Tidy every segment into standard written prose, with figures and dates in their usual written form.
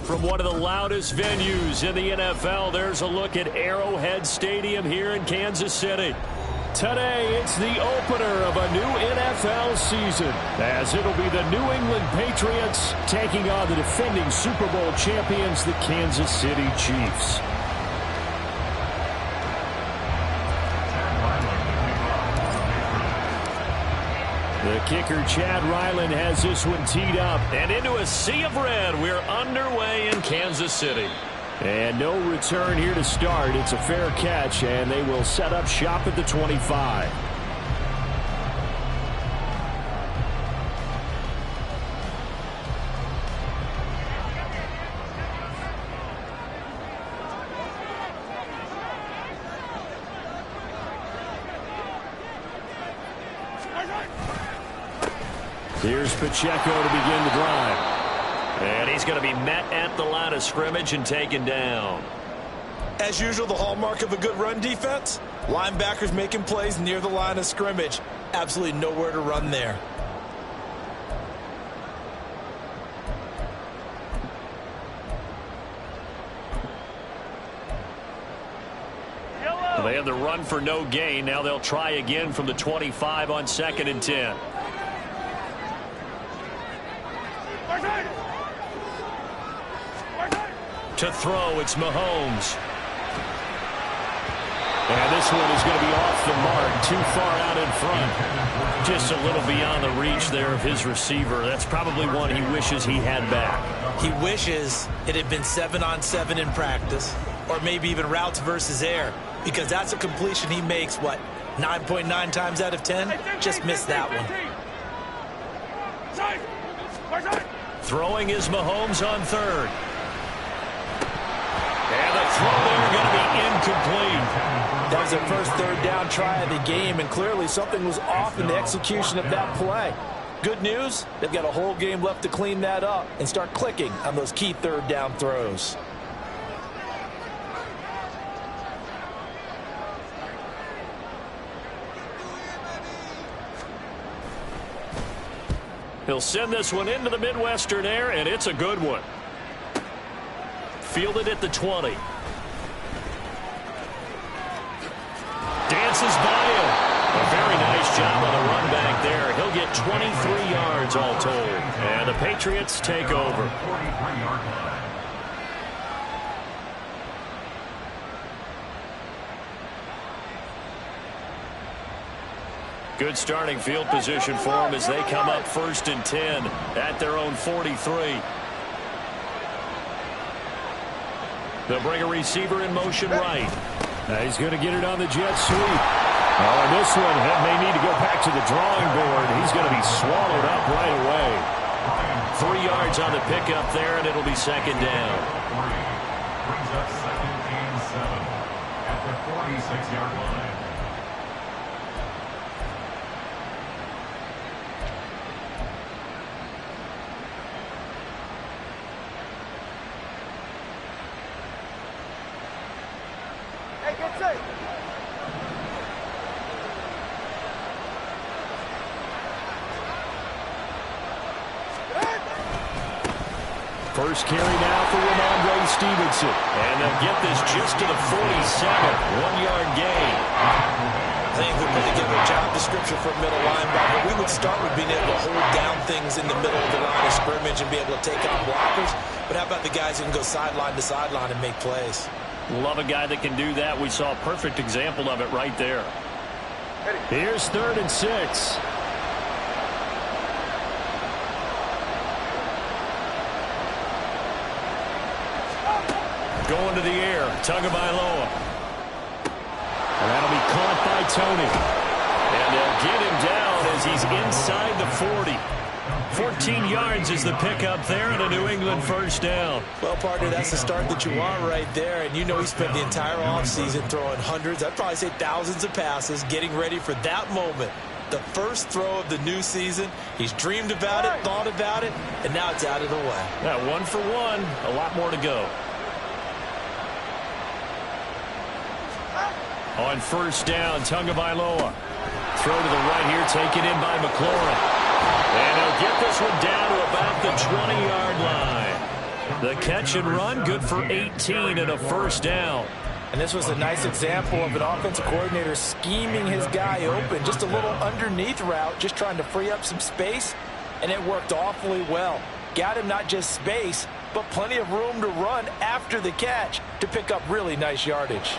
From one of the loudest venues in the NFL, there's a look at Arrowhead Stadium here in Kansas City. Today, it's the opener of a new NFL season, as it'll be the New England Patriots taking on the defending Super Bowl champions, the Kansas City Chiefs. The kicker, Chad Ryland, has this one teed up. And into a sea of red, we're underway in Kansas City. And no return here to start. It's a fair catch, and they will set up shop at the 25. Here's Pacheco to begin the drive. And he's going to be met at the line of scrimmage and taken down. As usual, the hallmark of a good run defense, linebackers making plays near the line of scrimmage. Absolutely nowhere to run there. Well, they had the run for no gain. Now they'll try again from the 25 on 2nd and 10. To throw, it's Mahomes. And this one is going to be off the mark, too far out in front. Just a little beyond the reach there of his receiver. That's probably one he wishes he had back. He wishes it had been 7-on-7 in practice, or maybe even routes versus air, because that's a completion he makes, what, 9.9 times out of 10? Just missed that one. Throwing is Mahomes on 3rd. And the throw there going to be incomplete. That was their first 3rd down try of the game, and clearly something was off in the execution of that play. Good news, they've got a whole game left to clean that up and start clicking on those key 3rd down throws. He'll send this one into the Midwestern air, and it's a good one. Fielded at the 20. Dances by him. A very nice job on the run back there. He'll get 23 yards all told. And the Patriots take over. Good starting field position for them as they come up 1st and 10 at their own 43. They'll bring a receiver in motion right. Now he's going to get it on the jet sweep. Oh, and this one may need to go back to the drawing board. He's going to be swallowed up right away. 3 yards on the pickup there, and it'll be 2nd down. Brings up 2nd and 7 at the 46-yard line. First carry now for Ramondre Stevenson. And they'll get this just to the 47. 1-yard gain. I think we put together a job description for a middle linebacker. We would start with being able to hold down things in the middle of the line of scrimmage and be able to take on blockers. But how about the guys who can go sideline to sideline and make plays? Love a guy that can do that. We saw a perfect example of it right there. Here's 3rd and 6. Going to the air, Tagovailoa. to Tony. And they'll get him down as he's inside the 40. 14 yards is the pickup there and a New England first down. Well, partner, that's the start that you want right there. And you know he spent the entire offseason throwing hundreds, I'd probably say thousands of passes, getting ready for that moment. The first throw of the new season. He's dreamed about it, thought about it, and now it's out of the way. Yeah, 1 for 1. A lot more to go. On first down, Tagovailoa. Throw to the right here, taken in by McLaurin. And he'll get this one down to about the 20-yard line. The catch and run, good for 18 and a first down. And this was a nice example of an offensive coordinator scheming his guy open. Just a little underneath route, just trying to free up some space, and it worked awfully well. Got him not just space, but plenty of room to run after the catch to pick up really nice yardage.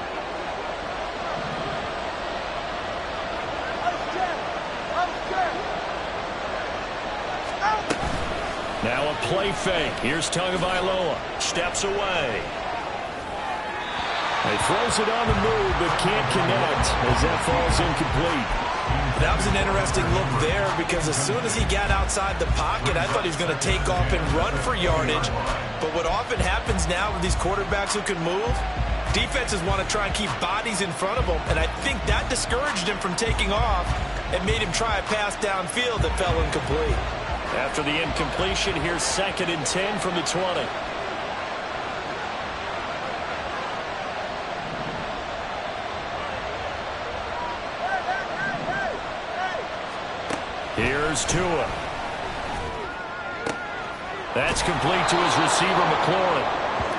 Now a play fake. Here's Tagovailoa. Steps away. He throws it on the move, but can't connect as that falls incomplete. That was an interesting look there because as soon as he got outside the pocket, I thought he was going to take off and run for yardage. But what often happens now with these quarterbacks who can move, defenses want to try and keep bodies in front of them, and I think that discouraged him from taking off and made him try a pass downfield that fell incomplete. After the incompletion, here's 2nd and 10 from the 20. Here's Tua. That's complete to his receiver, McLaurin.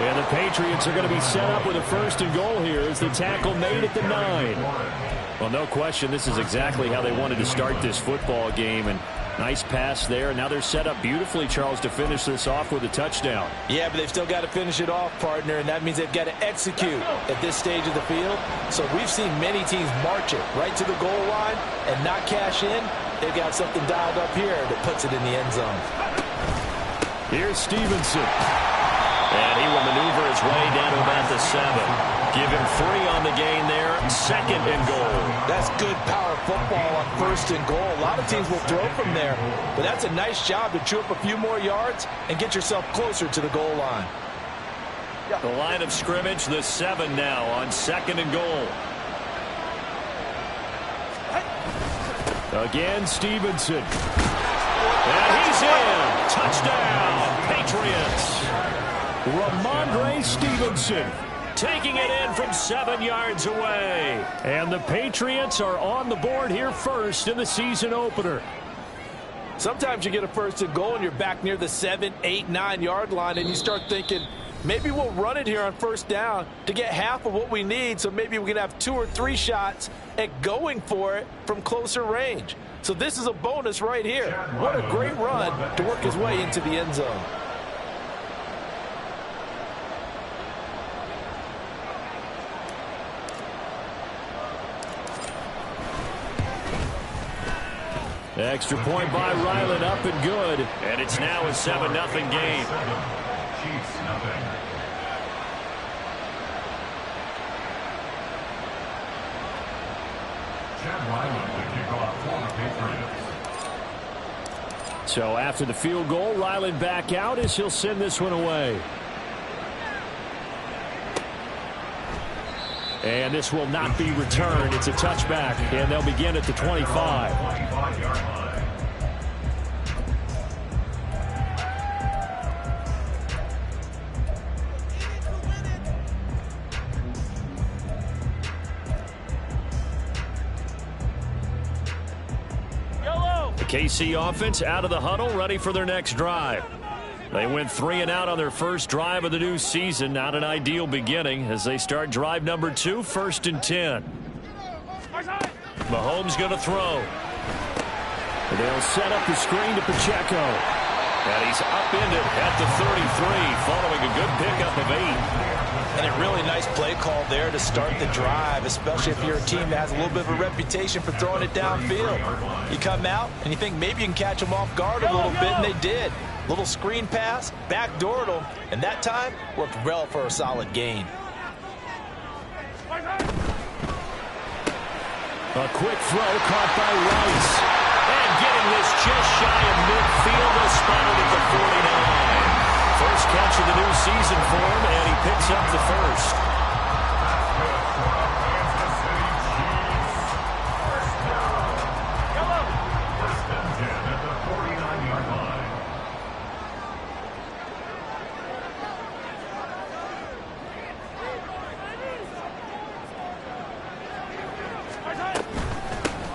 And the Patriots are going to be set up with a 1st and goal here as the tackle made at the 9. Well, no question, this is exactly how they wanted to start this football game. And nice pass there. Now they're set up beautifully, Charles, to finish this off with a touchdown. Yeah, but they've still got to finish it off, partner, and that means they've got to execute at this stage of the field. So we've seen many teams march it right to the goal line and not cash in. They've got something dialed up here that puts it in the end zone. Here's Stevenson. And he will maneuver his way down to about the 7. Give him 3 on the gain there. 2nd and goal. That's good power football on 1st and goal. A lot of teams will throw from there, but that's a nice job to chew up a few more yards and get yourself closer to the goal line. The line of scrimmage, the 7 now on 2nd and goal. Again, Stevenson. And he's in. Touchdown, Patriots. Ramondre Stevenson taking it in from 7 yards away. And the Patriots are on the board here first in the season opener. Sometimes you get a 1st and goal and you're back near the 7, 8, 9 yard line and you start thinking, maybe we'll run it here on 1st down to get half of what we need, so maybe we can have 2 or 3 shots at going for it from closer range. So this is a bonus right here. What a great run to work his way into the end zone. Extra point by Ryland, up and good. And it's now a 7-0 game. Chiefs, nothing. Chad Ryland to kick off for the Patriots. So after the field goal, Ryland back out as he'll send this one away. And this will not be returned. It's a touchback, and they'll begin at the 25. 25-yard line. The KC offense out of the huddle, ready for their next drive. They went 3 and out on their first drive of the new season. Not an ideal beginning as they start drive number 2, 1st and 10. Mahomes going to throw. They'll set up the screen to Pacheco. And he's upended at the 33 following a good pickup of 8. And a really nice play call there to start the drive, especially if you're a team that has a little bit of a reputation for throwing it downfield. You come out and you think maybe you can catch them off guard a little bit, and they did. Little screen pass, backdoored them, and that time worked well for a solid gain. A quick throw caught by Rice. And getting this just shy of midfield, is spotted at the 49. First catch of the new season for him, and he picks up the first.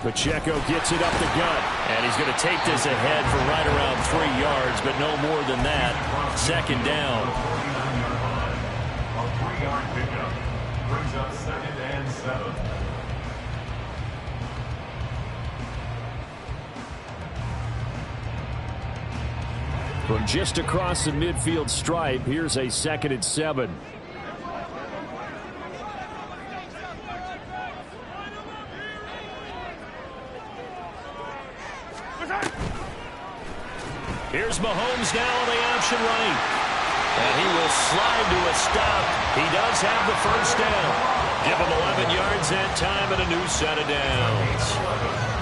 Pacheco gets it up the gut, and he's going to take this ahead for right around 3 yards, but no more than that. Second down. A 3-yard pickup brings up 2nd and 7. From just across the midfield stripe, here's a 2nd and 7. Here's Mahomes now on the option right. And he will slide to a stop. He does have the first down. Give him 11 yards that time and a new set of downs.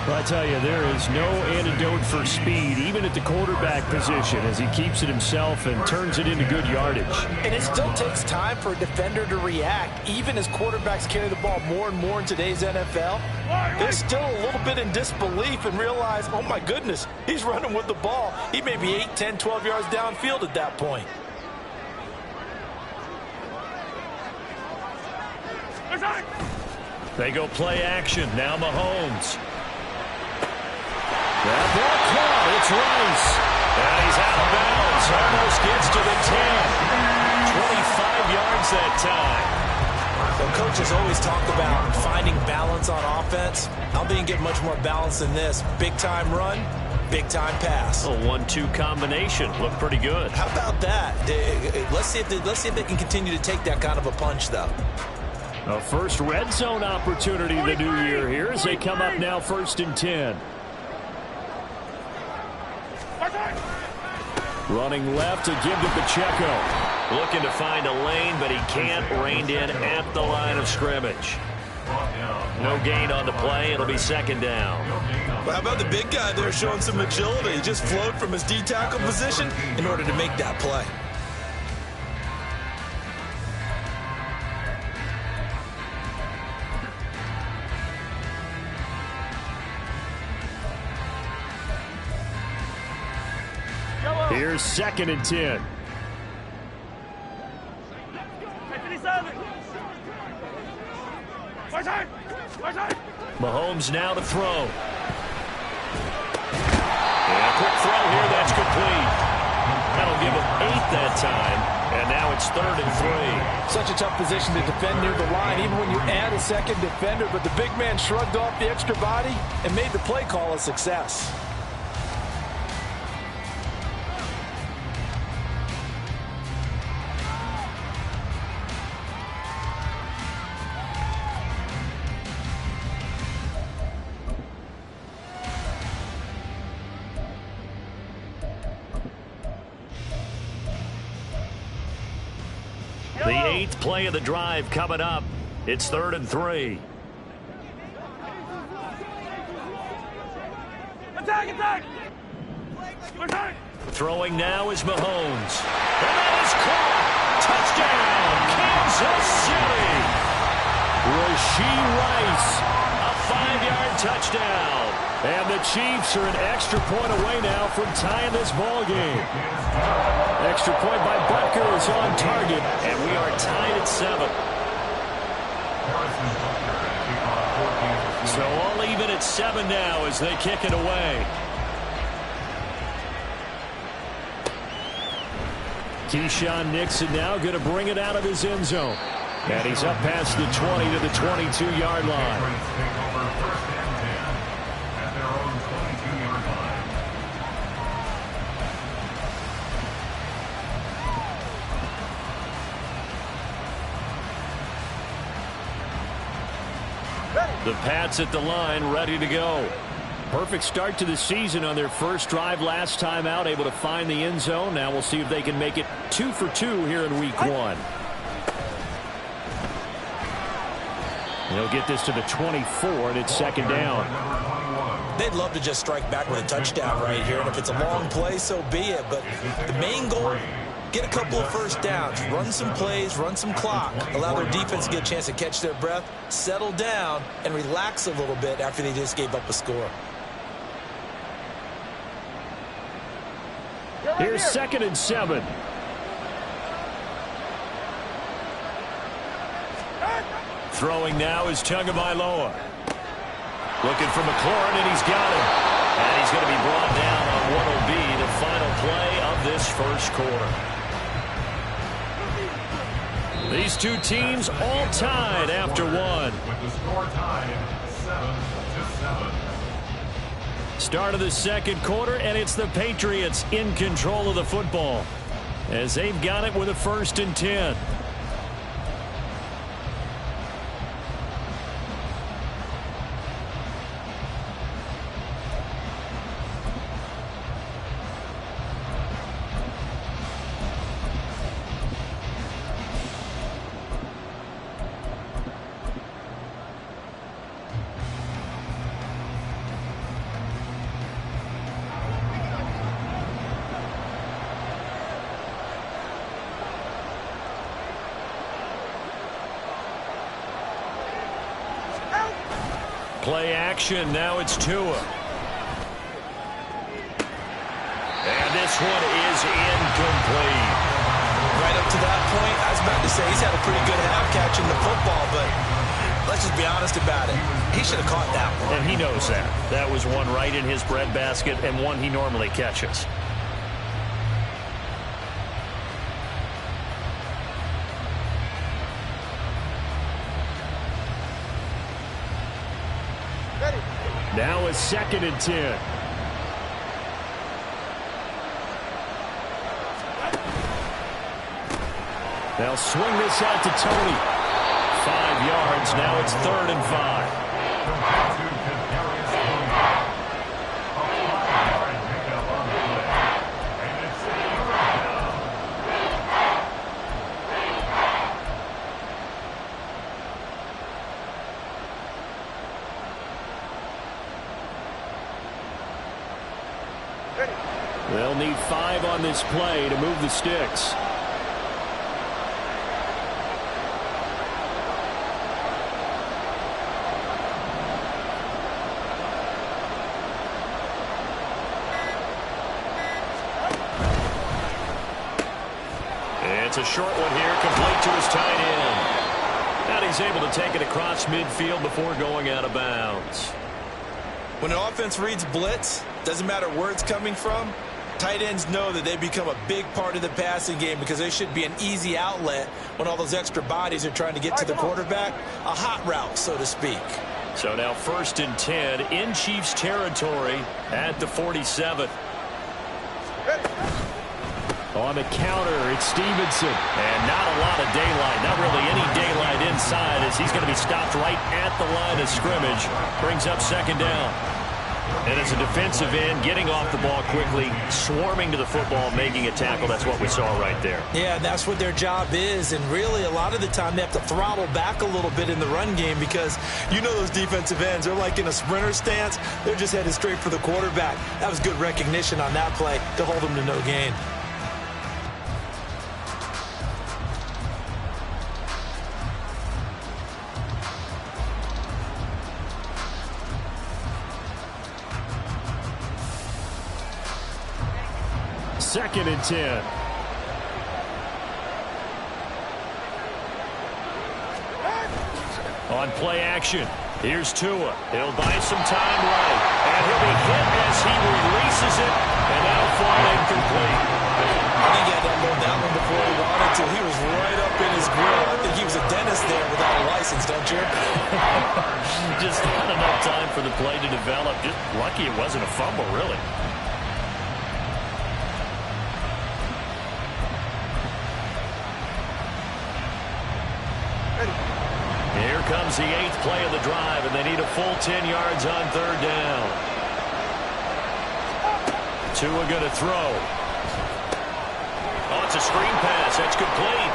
Well, I tell you, there is no antidote for speed, even at the quarterback position, as he keeps it himself and turns it into good yardage. And it still takes time for a defender to react. Even as quarterbacks carry the ball more and more in today's NFL, they're still a little bit in disbelief and realize, oh my goodness, he's running with the ball. He may be 8, 10, 12 yards downfield at that point. They go play action. Now Mahomes. That ball caught. It's Rice. And he's out of bounds. Almost gets to the 10. 25 yards that time. So coaches always talk about finding balance on offense. I don't think you get much more balance than this. Big-time run, big-time pass. A 1-2 combination. Looked pretty good. How about that? Let's see if they can continue to take that kind of a punch, though. A first red zone opportunity the new year here as they come up now 1st and 10. Running left to give to Pacheco. Looking to find a lane, but he can't. Reined in at the line of scrimmage. No gain on the play. It'll be 2nd down. Well, how about the big guy there showing some agility? He just flowed from his D-tackle position in order to make that play. Here's 2nd and 10. Mahomes now to throw. And a quick throw here, that's complete. That'll give him 8 that time. And now it's 3rd and 3. Such a tough position to defend near the line, even when you add a second defender. But the big man shrugged off the extra body and made the play call a success. The 8th play of the drive coming up. It's 3rd and 3. Attack! Throwing now is Mahomes. And that is caught. Touchdown, Kansas City. Rashee Rice, a 5-yard touchdown. And the Chiefs are an extra point away now from tying this ball game. Extra point by Butker is on target, and we are tied at 7. So all even at 7 now as they kick it away. Keyshawn Nixon now going to bring it out of his end zone. And he's up past the 20 to the 22-yard line. The Pats at the line, ready to go. Perfect start to the season on their first drive last time out, able to find the end zone. Now we'll see if they can make it 2 for 2 here in week 1. He'll get this to the 24, and it's second down. They'd love to just strike back with a touchdown right here, and if it's a long play, so be it. But the main goal, get a couple of first downs, run some plays, run some clock, allow their defense to get a chance to catch their breath, settle down, and relax a little bit after they just gave up a score. Here's 2nd and 7. Throwing now is Tagovailoa. Looking for McLaurin, and he's got him. And he's going to be brought down on what will be the final play of this first quarter. These two teams all tied after one. With the score tied 7-7. Start of the second quarter, and it's the Patriots in control of the football as they've got it with a 1st and 10. Play action. Now it's Tua. And this one is incomplete. Right up to that point, I was about to say he's had a pretty good half catching the football, but let's just be honest about it. He should have caught that one. And he knows that. That was one right in his breadbasket and one he normally catches. Now it's 2nd and 10. They'll swing this out to Tony. 5 yards. Now it's 3rd and 5. They'll need 5 on this play to move the sticks. It's a short one here, complete to his tight end. And he's able to take it across midfield before going out of bounds. When an offense reads blitz, doesn't matter where it's coming from, tight ends know that they become a big part of the passing game because they should be an easy outlet when all those extra bodies are trying to get to the quarterback. A hot route, so to speak. So now 1st and 10 in Chiefs territory at the 47. On the counter, it's Stevenson. And not a lot of daylight, not really any daylight inside as he's going to be stopped right at the line of scrimmage. Brings up 2nd down. And as a defensive end, getting off the ball quickly, swarming to the football, making a tackle. That's what we saw right there. Yeah, that's what their job is. And really, a lot of the time, they have to throttle back a little bit in the run game because you know those defensive ends, they're like in a sprinter stance. They're just headed straight for the quarterback. That was good recognition on that play to hold them to no gain. Second and 10. On play action, here's Tua. He'll buy some time right. And he'll be hit as he releases it. And that'll fall incomplete. I think he had to unload that one before he wanted to. He was right up in his grill. I think he was a dentist there without a license, don't you? Just not enough time for the play to develop. Just lucky it wasn't a fumble, really. Here comes the 8th play of the drive, and they need a full 10 yards on 3rd down. Tua going to throw. Oh, it's a screen pass. That's complete.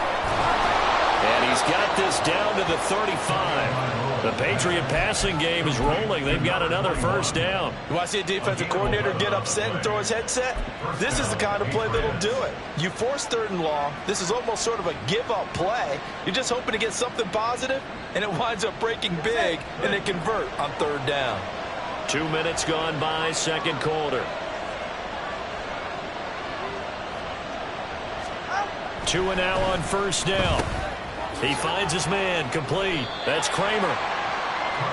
And he's got this down to the 35. The Patriot passing game is rolling. They've got another first down. You want to see a defensive coordinator get upset and throw his headset? This is the kind of play that'll do it. You force 3rd and long. This is almost sort of a give-up play. You're just hoping to get something positive, and it winds up breaking big, and they convert on 3rd down. 2 minutes gone by, second quarter. 2 and now on first down. He finds his man, complete. That's Kramer.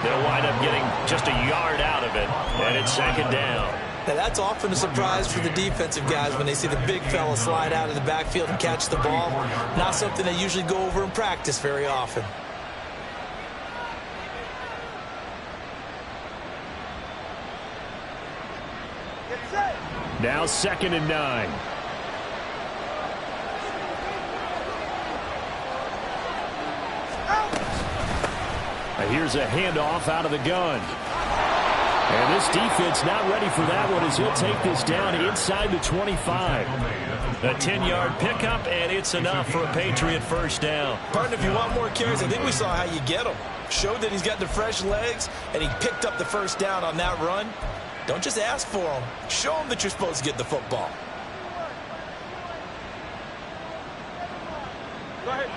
They'll wind up getting just a yard out of it, and it's second down. Now that's often a surprise for the defensive guys when they see the big fella slide out of the backfield and catch the ball. Not something they usually go over in practice very often. Now 2nd and 9. Here's a handoff out of the gun. And this defense not ready for that one as he'll take this down inside the 25. A 10-yard pickup, and it's enough for a Patriot first down. Partner, if you want more carries, I think we saw how you get him. Showed that he's got the fresh legs, and he picked up the first down on that run. Don't just ask for him. Show him that you're supposed to get the football. Go ahead.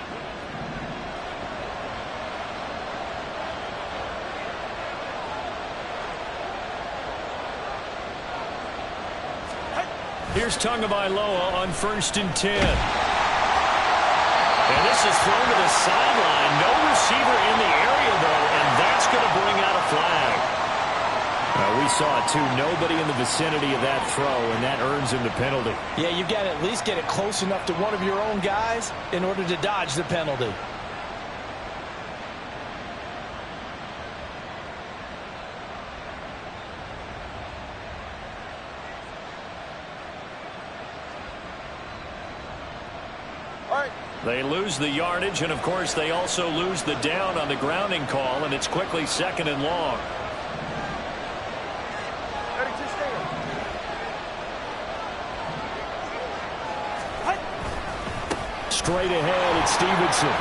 Here's Tagovailoa on 1st and 10. And this is thrown to the sideline. No receiver in the area, though, and that's going to bring out a flag. We saw it, too. Nobody in the vicinity of that throw, and that earns him the penalty. Yeah, you've got to at least get it close enough to one of your own guys in order to dodge the penalty. They lose the yardage, and, of course, they also lose the down on the grounding call, and it's quickly 2nd and long. Straight ahead, it's Stevenson.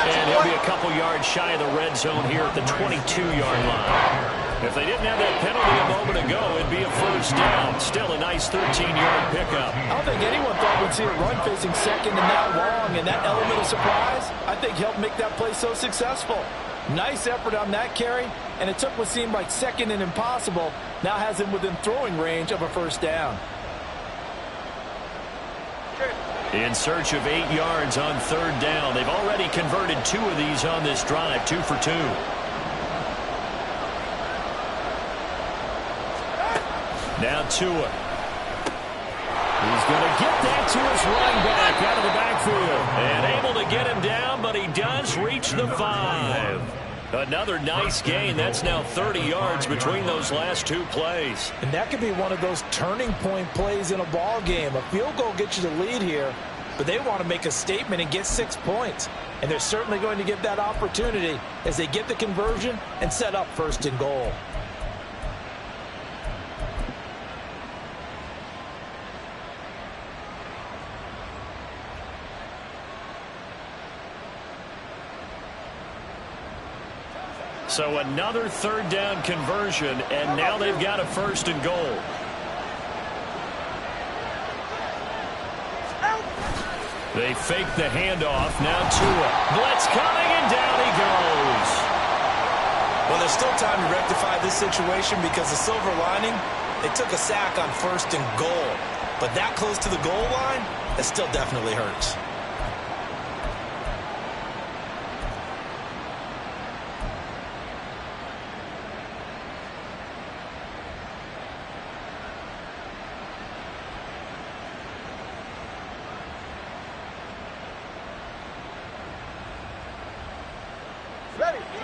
And he'll be a couple yards shy of the red zone here at the 22-yard line. If they didn't have that penalty a moment ago, it'd be a first down. Still a nice 13-yard pickup. I don't think anyone thought we'd see a run facing 2nd and that long, and that element of surprise, I think, helped make that play so successful. Nice effort on that carry, and it took what seemed like 2nd and impossible, now has him within throwing range of a first down. In search of 8 yards on 3rd down. They've already converted 2 of these on this drive, 2 for 2. Now Tua. He's going to get that to his running back out of the backfield. And able to get him down, but he does reach the 5. Another nice gain. That's now 30 yards between those last 2 plays. And that could be one of those turning point plays in a ball game. A field goal gets you the lead here, but they want to make a statement and get 6 points. And they're certainly going to give that opportunity as they get the conversion and set up 1st and goal. So another 3rd down conversion, and now they've got a 1st and goal. They fake the handoff. Now Tua. Blitz coming, and down he goes. Well, there's still time to rectify this situation because the silver lining, they took a sack on 1st and goal. But that close to the goal line, that still definitely hurts.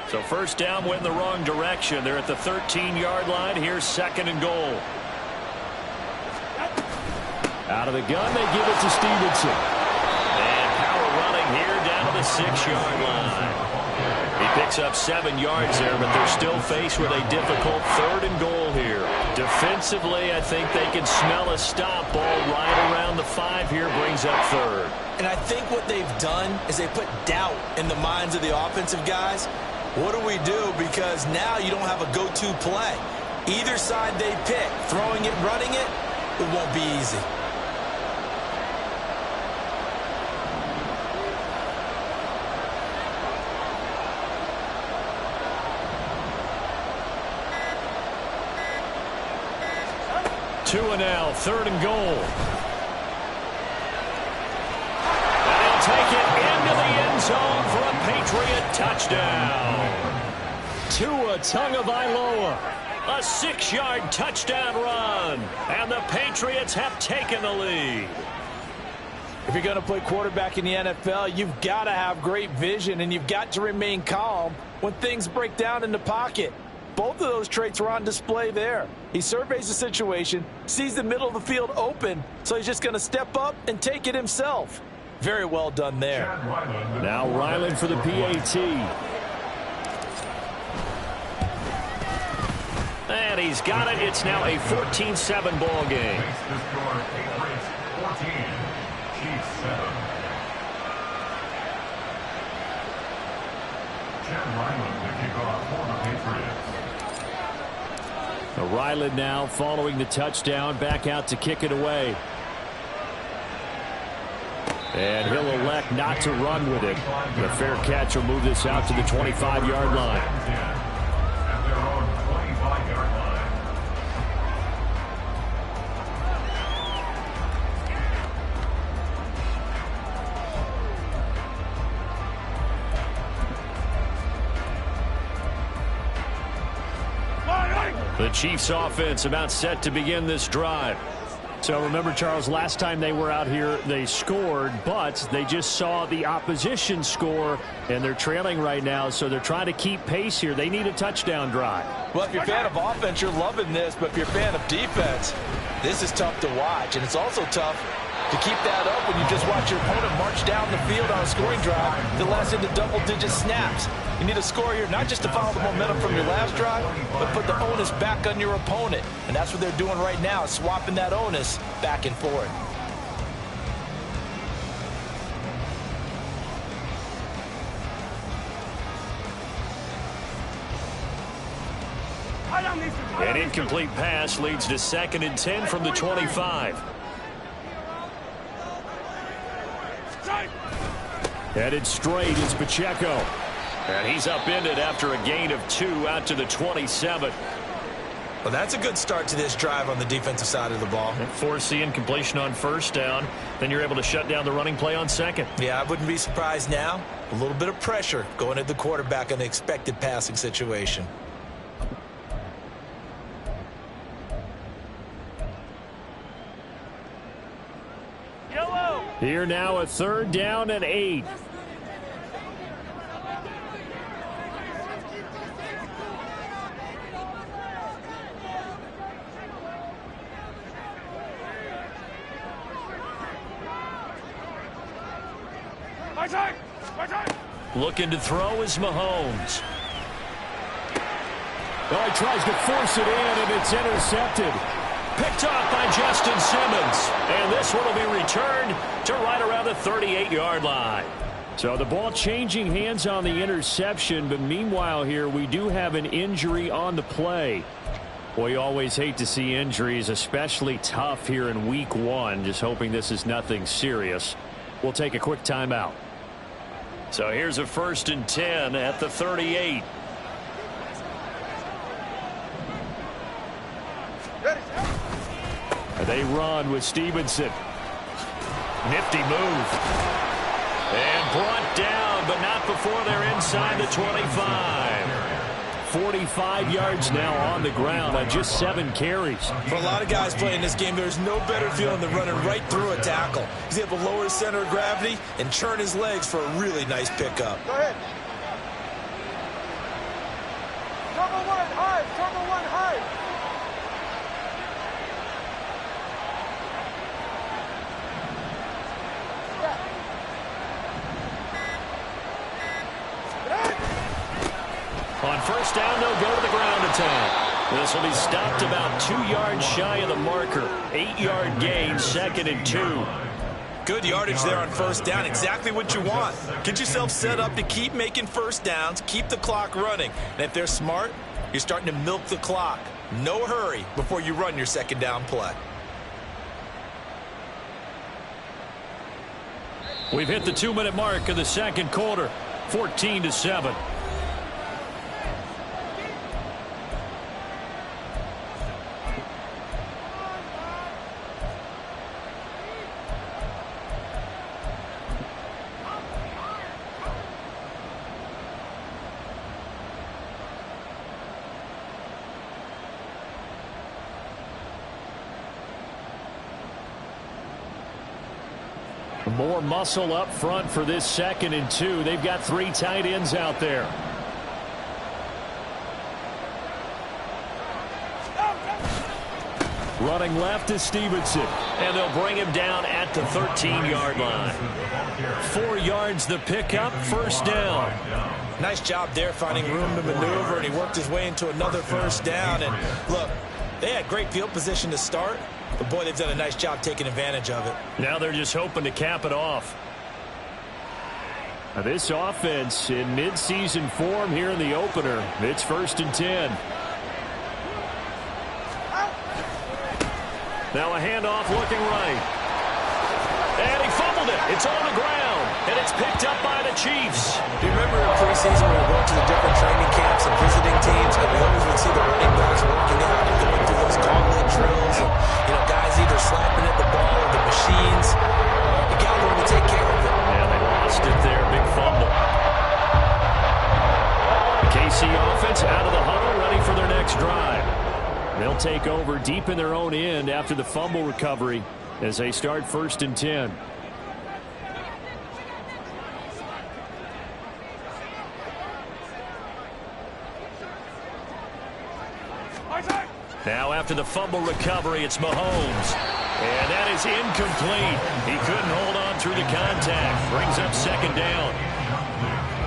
So 1st down went in the wrong direction. They're at the 13-yard line. Here's 2nd and goal. Out of the gun, they give it to Stevenson. And power running here down to the 6-yard line. He picks up 7 yards there, but they're still faced with a difficult 3rd and goal here. Defense Defensively, I think they can smell a stop. Ball right around the 5 here, brings up third. And I think what they've done is they put doubt in the minds of the offensive guys. What do we do? Because now you don't have a go-to play. Either side they pick, throwing it, running it, it won't be easy. Two and now, third and goal. And he'll take it into the end zone for a Patriot touchdown. Tua Tagovailoa, a 6-yard touchdown run, and the Patriots have taken the lead. If you're going to play quarterback in the NFL, you've got to have great vision, and you've got to remain calm when things break down in the pocket. Both of those traits were on display there. He surveys the situation, sees the middle of the field open, so he's just going to step up and take it himself. Very well done there. Now Ryland for the PAT. And he's got it. It's now a 14-7 ball game. Ryland now following the touchdown, back out to kick it away. And he'll elect not to run with it. The fair catch will move this out to the 25-yard line. At their own 25-yard line. The Chiefs offense about set to begin this drive. So remember, Charles, last time they were out here, they scored, but they just saw the opposition score, and they're trailing right now, so they're trying to keep pace here. They need a touchdown drive. Well, if you're a fan of offense, you're loving this, but if you're a fan of defense, this is tough to watch, and it's also tough to keep that up when you just watch your opponent march down the field on a scoring drive that lasts into double-digit snaps. You need a score here, not just to follow the momentum from your last drive, but put the onus back on your opponent. And that's what they're doing right now, swapping that onus back and forth. An incomplete pass leads to 2nd and 10 from the 25. Headed straight is Pacheco. And he's upended after a gain of 2 out to the 27. Well, that's a good start to this drive on the defensive side of the ball. Force the incompletion on first down. Then you're able to shut down the running play on second. Yeah, I wouldn't be surprised now. A little bit of pressure going at the quarterback in an expected passing situation. Here now a 3rd down and 8. Looking to throw is Mahomes. Oh, he tries to force it in, and it's intercepted. Picked off by Justin Simmons. And this one will be returned to right around the 38-yard line. So the ball changing hands on the interception, but meanwhile here we do have an injury on the play. Well, you always hate to see injuries, especially tough here in week 1. Just hoping this is nothing serious. We'll take a quick timeout. So here's a 1st and 10 at the 38. They run with Stevenson. Nifty move. And brought down, but not before they're inside the 25. 45 yards now on the ground on just 7 carries. For a lot of guys playing this game, there's no better feeling than running right through a tackle. He's able to lower his center of gravity and churn his legs for a really nice pickup. Go ahead. Turbo 1 high. Turbo 1 high. On first down, they'll go to the ground attack. This He'll be stopped about 2 yards shy of the marker. 8-yard gain, 2nd and 2. Good yardage there on first down. Exactly what you want. Get yourself set up to keep making first downs, keep the clock running. And if they're smart, you're starting to milk the clock. No hurry before you run your second down play. We've hit the 2-minute mark of the second quarter. 14-7. More muscle up front for this 2nd and 2. They've got 3 tight ends out there. Running left is Stevenson. And they'll bring him down at the 13-yard line. 4 yards the pickup, first down. Nice job there finding room to maneuver, and he worked his way into another first down. And look, they had great field position to start. But, boy, they've done a nice job taking advantage of it. Now they're just hoping to cap it off. Now this offense in midseason form here in the opener. It's 1st and 10. Now a handoff looking right. And he fumbled it. It's on the ground. And it's picked up by the Chiefs. Do you remember in preseason when we went to the different training camps and visiting teams, and we always would see the running backs working out and going through those gauntlet drills, and guys either slapping at the ball or the machines. You got to learn to take care of it. Yeah, they lost it there. Big fumble. The KC offense out of the huddle, ready for their next drive. They'll take over deep in their own end after the fumble recovery as they start 1st and 10. Now after the fumble recovery, it's Mahomes. And that is incomplete. He couldn't hold on through the contact. Brings up 2nd down.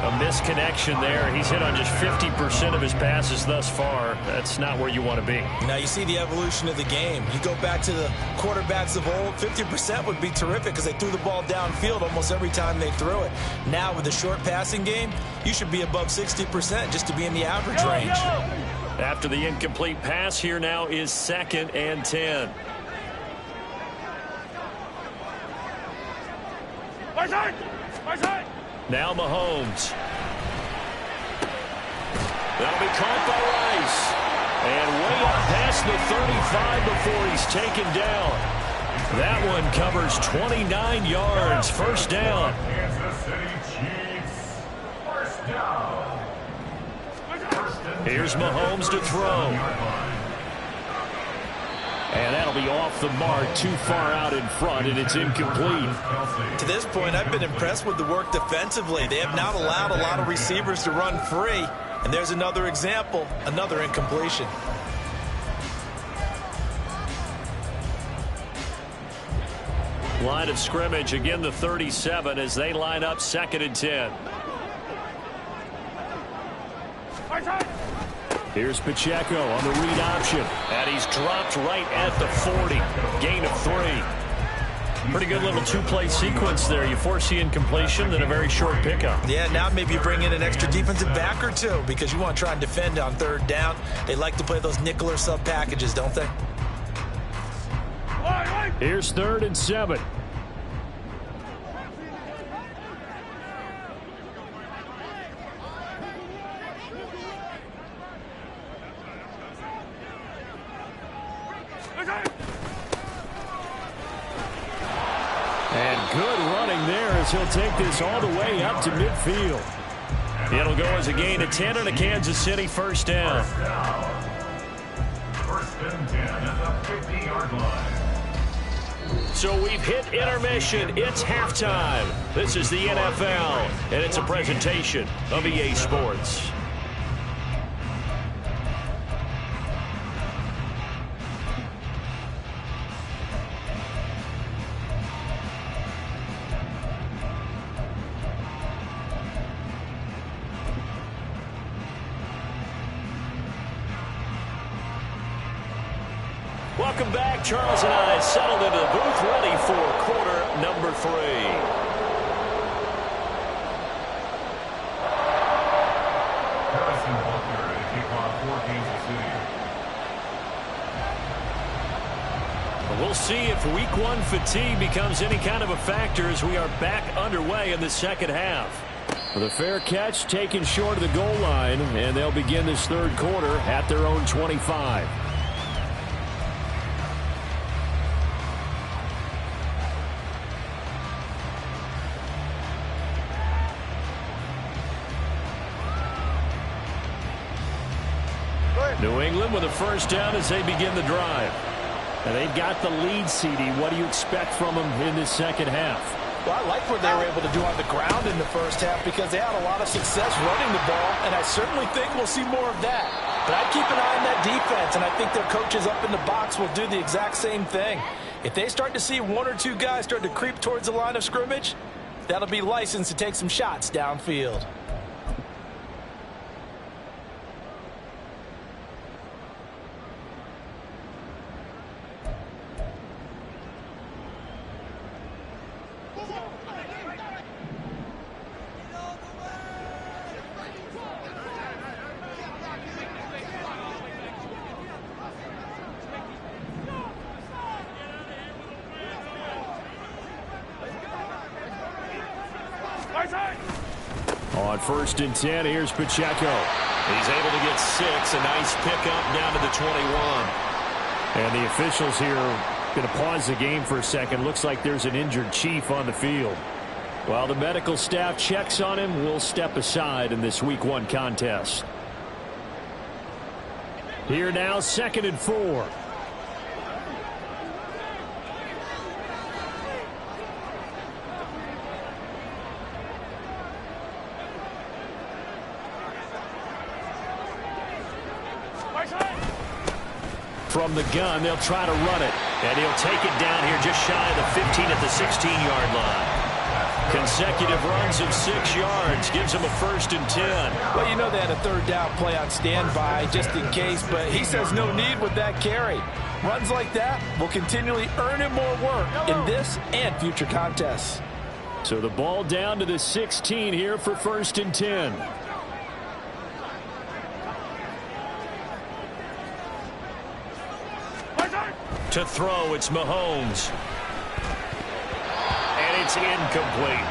A misconnection there. He's hit on just 50% of his passes thus far. That's not where you want to be. Now you see the evolution of the game. You go back to the quarterbacks of old, 50% would be terrific because they threw the ball downfield almost every time they threw it. Now with the short passing game, you should be above 60% just to be in the average range. After the incomplete pass, here now is 2nd and 10. Now Mahomes. That'll be caught by Rice. And way up past the 35 before he's taken down. That one covers 29 yards. First down. Kansas City Chiefs. First down. Here's Mahomes to throw. And that'll be off the mark, too far out in front, and it's incomplete. To this point, I've been impressed with the work defensively. They have not allowed a lot of receivers to run free. And there's another example, another incompletion. Line of scrimmage, again the 37 as they line up 2nd and 10. Here's Pacheco on the read option. And he's dropped right at the 40. Gain of 3. Pretty good little 2-play sequence there. You force the incompletion, then a very short pickup. Yeah, now maybe you bring in an extra defensive back or two because you want to try and defend on 3rd down. They like to play those nickel or sub packages, don't they? Here's 3rd and 7. And good running there as he'll take this all the way up to midfield. It'll go as a gain of 10 on a Kansas City first down. First and 10 at the 50-yard line. So we've hit intermission. It's halftime. This is the NFL, and it's a presentation of EA Sports. Welcome back. Charles and I settled into the booth, ready for quarter number 3. Harrison Butker to kick off for Kansas City. We'll see if week 1 fatigue becomes any kind of a factor as we are back underway in the second half. With a fair catch taken short of the goal line, and they'll begin this third quarter at their own 25. New England with a first down as they begin the drive. And they've got the lead, CD. What do you expect from them in this second half? Well, I like what they were able to do on the ground in the first half because they had a lot of success running the ball, and I certainly think we'll see more of that. But I'd keep an eye on that defense, and I think their coaches up in the box will do the exact same thing. If they start to see 1 or 2 guys start to creep towards the line of scrimmage, that'll be licensed to take some shots downfield. On 1st and 10, here's Pacheco. He's able to get 6. A nice pickup down to the 21. And the officials here are going to pause the game for a second. Looks like there's an injured Chief on the field. While the medical staff checks on him, we'll step aside in this week 1 contest. Here now, 2nd and 4. From the gun, they'll try to run it. And he'll take it down here just shy of the 15 at the 16-yard line. Consecutive runs of 6 yards gives him a 1st and 10. Well, you know they had a 3rd down play on standby just in case, but he says no need with that carry. Runs like that will continually earn him more work in this and future contests. So the ball down to the 16 here for 1st and 10. To throw, it's Mahomes. And it's incomplete.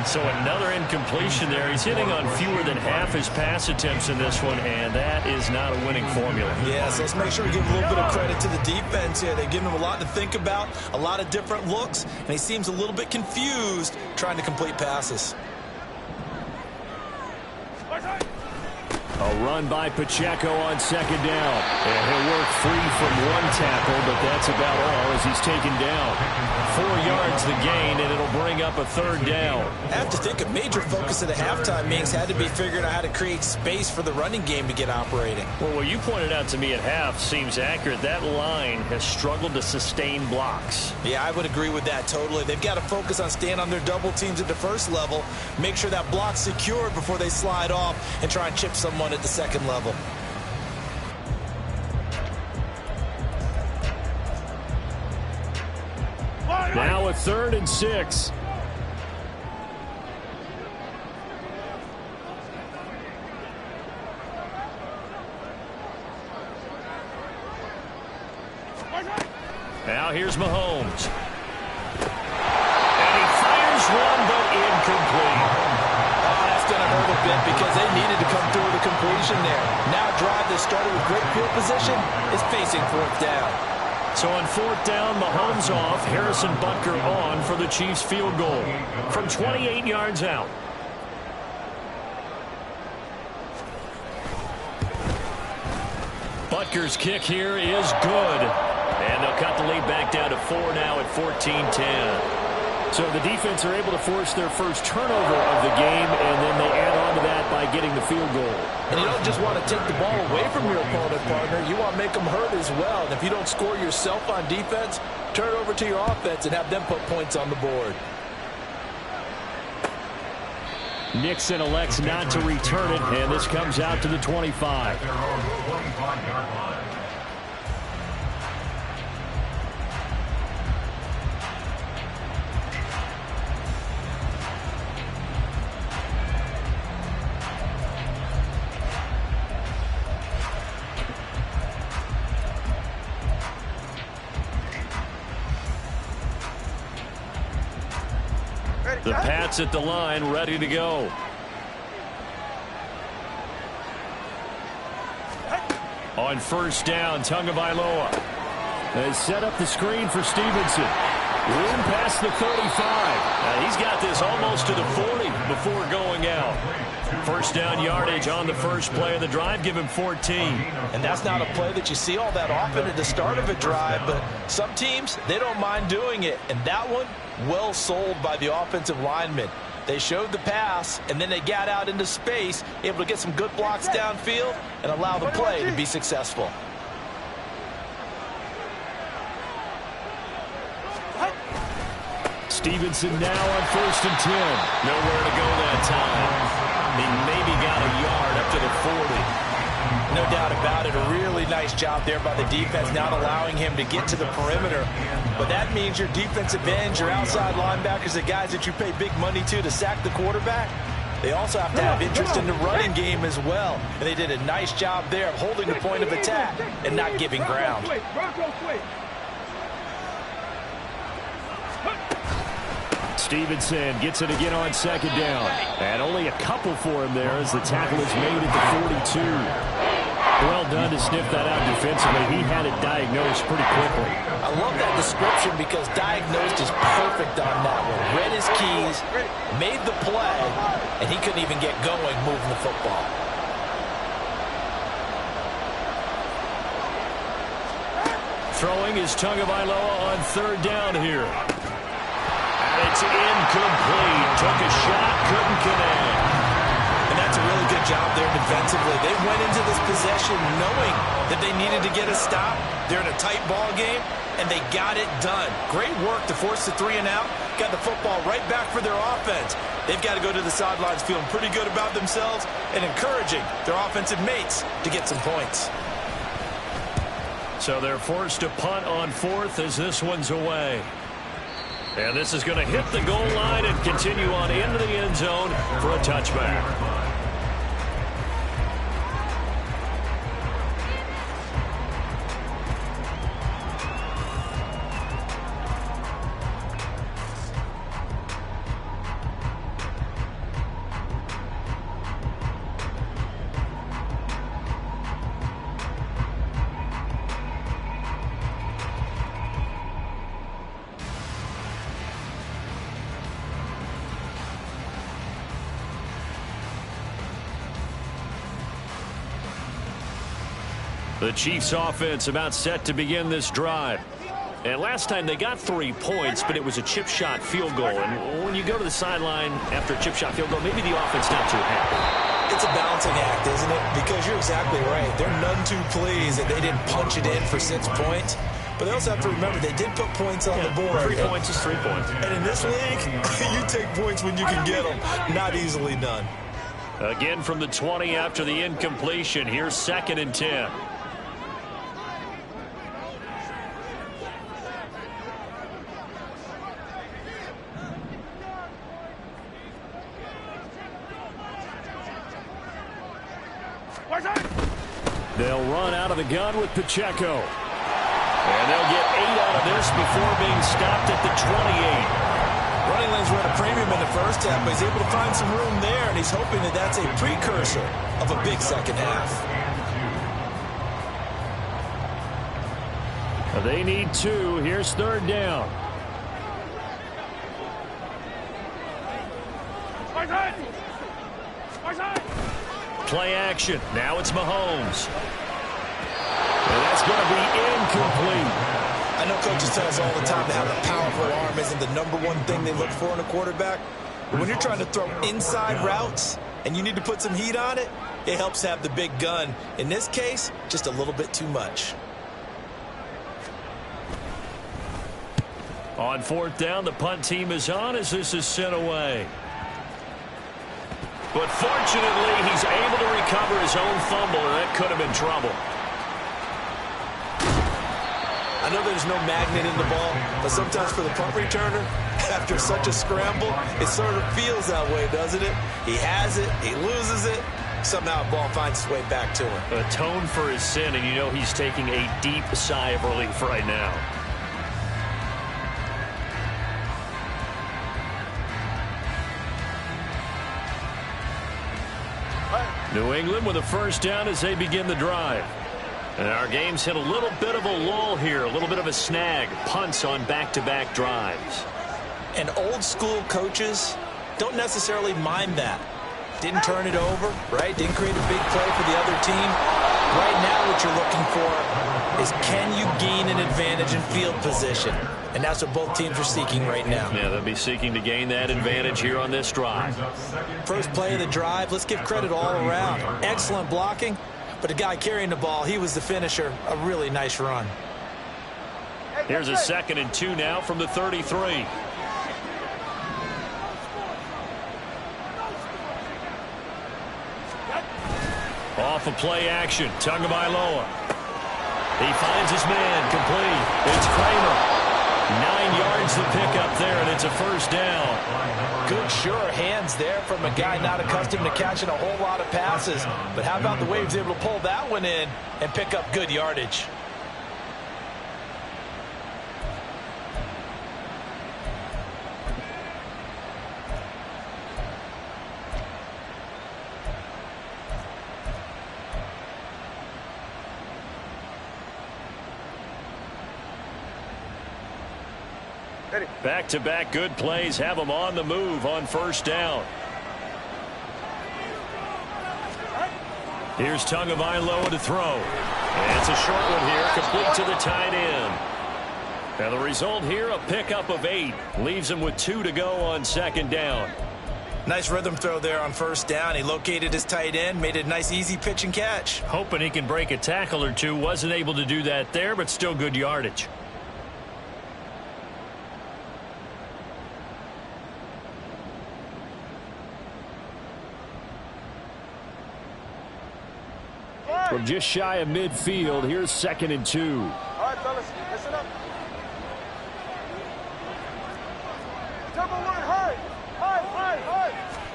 So another incompletion there. He's hitting on fewer than half his pass attempts in this one, and that is not a winning formula. Yes, let's make sure we give a little bit of credit to the defense here. They've given him a lot to think about, a lot of different looks, and he seems a little bit confused trying to complete passes. A run by Pacheco on 2nd down. And he'll work free from 1 tackle, but that's about all as he's taken down. 4 yards the gain, and it'll bring up a 3rd down. I have to think a major focus of the halftime meetings had to be figuring out how to create space for the running game to get operating. Well, what you pointed out to me at half seems accurate. That line has struggled to sustain blocks. Yeah, I would agree with that totally. They've got to focus on staying on their double teams at the first level, make sure that block's secured before they slide off and try and chip someone at the second level. Now a 3rd and 6. Now here's Mahomes. And he fires one, but incomplete. Oh, that's going to hurt a bit because they needed to come through with a completion there. Now a drive that started with great field position is facing 4th down. So on 4th down, Mahomes off, Harrison Butker on for the Chiefs field goal from 28 yards out. Butker's kick here is good. And they'll cut the lead back down to 4 now at 14-10. So the defense are able to force their first turnover of the game, and then they add on to that by getting the field goal. And you don't just want to take the ball away from your opponent, partner. You want to make them hurt as well. And if you don't score yourself on defense, turn it over to your offense and have them put points on the board. Nixon elects not to return it, and this comes out to the 25. The Pats at the line, ready to go. On first down, Tagovailoa has set up the screen for Stevenson. Room past the 35. He's got this almost to the 40 before going out. First down yardage on the first play of the drive. Give him 14. And that's not a play that you see all that often at the start of a drive, but some teams, they don't mind doing it. And that one, well sold by the offensive lineman. They showed the pass, and then they got out into space, able to get some good blocks downfield and allow the play to be successful. Stevenson now on first and 10. Nowhere to go that time. He maybe got a yard up to the 40. No doubt about it. A really nice job there by the defense, not allowing him to get to the perimeter. But that means your defensive ends, your outside linebackers, the guys that you pay big money to sack the quarterback, they also have to have interest in the running game as well. And they did a nice job there of holding the point of attack and not giving ground. Stevenson gets it again on second down. And only a couple for him there as the tackle is made at the 42. Well done to sniff that out defensively. He had it diagnosed pretty quickly. I love that description because diagnosed is perfect on that one. Read his keys, made the play, and he couldn't even get going moving the football. Throwing is Tagovailoa on third down here. And it's incomplete. Took a shot, couldn't connect. And that's a really good job there defensively. They went into this possession knowing that they needed to get a stop. They're in a tight ball game, and they got it done. Great work to force the 3 and out. Got the football right back for their offense. They've got to go to the sidelines feeling pretty good about themselves and encouraging their offensive mates to get some points. So they're forced to punt on fourth as this one's away. And this is going to hit the goal line and continue on into the end zone for a touchback. The Chiefs offense about set to begin this drive. And last time they got 3 points, but it was a chip shot field goal. And when you go to the sideline after a chip shot field goal, maybe the offense not too happy. It's a balancing act, isn't it? Because you're exactly right. They're none too pleased that they didn't punch it in for 6 points. But they also have to remember they did put points on the board. 3 points is 3 points. And in this league, you take points when you can get them. Not easily done. Again from the 20 after the incompletion. Here's 2nd and 10. They'll run out of the gun with Pacheco. And they'll get 8 out of this before being stopped at the 28. Running lanes were at a premium in the first half, but he's able to find some room there, and he's hoping that that's a precursor of a big second half. They need 2. Here's 3rd down. Play action. Now it's Mahomes. And that's going to be incomplete. I know coaches tell us all the time that having a powerful arm isn't the #1 thing they look for in a quarterback. But when you're trying to throw inside routes and you need to put some heat on it, it helps have the big gun. In this case, just a little bit too much. On 4th down, the punt team is on as this is sent away. But fortunately, he's able to recover his own fumble, and that could have been trouble. I know there's no magnet in the ball, but sometimes for the punt returner, after such a scramble, it sort of feels that way, doesn't it? He has it, he loses it, somehow the ball finds its way back to him. Atone for his sin, and you know he's taking a deep sigh of relief right now. New England with a first down as they begin the drive. And our game's hit a little bit of a lull here, a little bit of a snag. Punts on back-to-back drives. And old school coaches don't necessarily mind that. Didn't turn it over, right? Didn't create a big play for the other team. Right now what you're looking for is, can you gain an advantage in field position? And that's what both teams are seeking right now. Yeah, they'll be seeking to gain that advantage here on this drive. First play of the drive, let's give credit all around. Excellent blocking, but the guy carrying the ball, he was the finisher. A really nice run. Here's a 2nd and 2 now from the 33. Off of play action, Tagovailoa. He finds his man, complete. It's Kramer. 9 yards to pick up there, and it's a first down. Good, sure hands there from a guy not accustomed to catching a whole lot of passes. But how about the way he was able to pull that one in and pick up good yardage? Back-to-back good plays have them on the move on first down. Here's Tagovailoa to throw. And it's a short one here, complete to the tight end. And the result here, a pickup of 8. Leaves him with 2 to go on 2nd down. Nice rhythm throw there on first down. He located his tight end, made it a nice easy pitch and catch. Hoping he can break a tackle or two. Wasn't able to do that there, but still good yardage. From just shy of midfield, here's 2nd and 2. All right, fellas, listen up. Double one, high.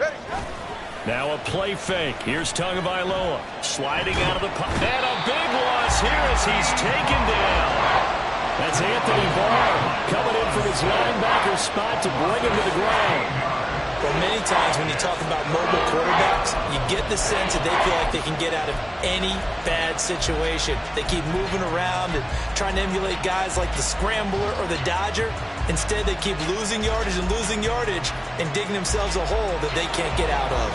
Ready. Now a play fake. Here's Tagovailoa sliding out of the pocket. And a big loss here as he's taken down. That's Anthony Barr coming in from his linebacker spot to bring him to the ground. Well, many times when you talk about mobile quarterbacks, you get the sense that they feel like they can get out of any bad situation. They keep moving around and trying to emulate guys like the Scrambler or the Dodger. Instead, they keep losing yardage and digging themselves a hole that they can't get out of.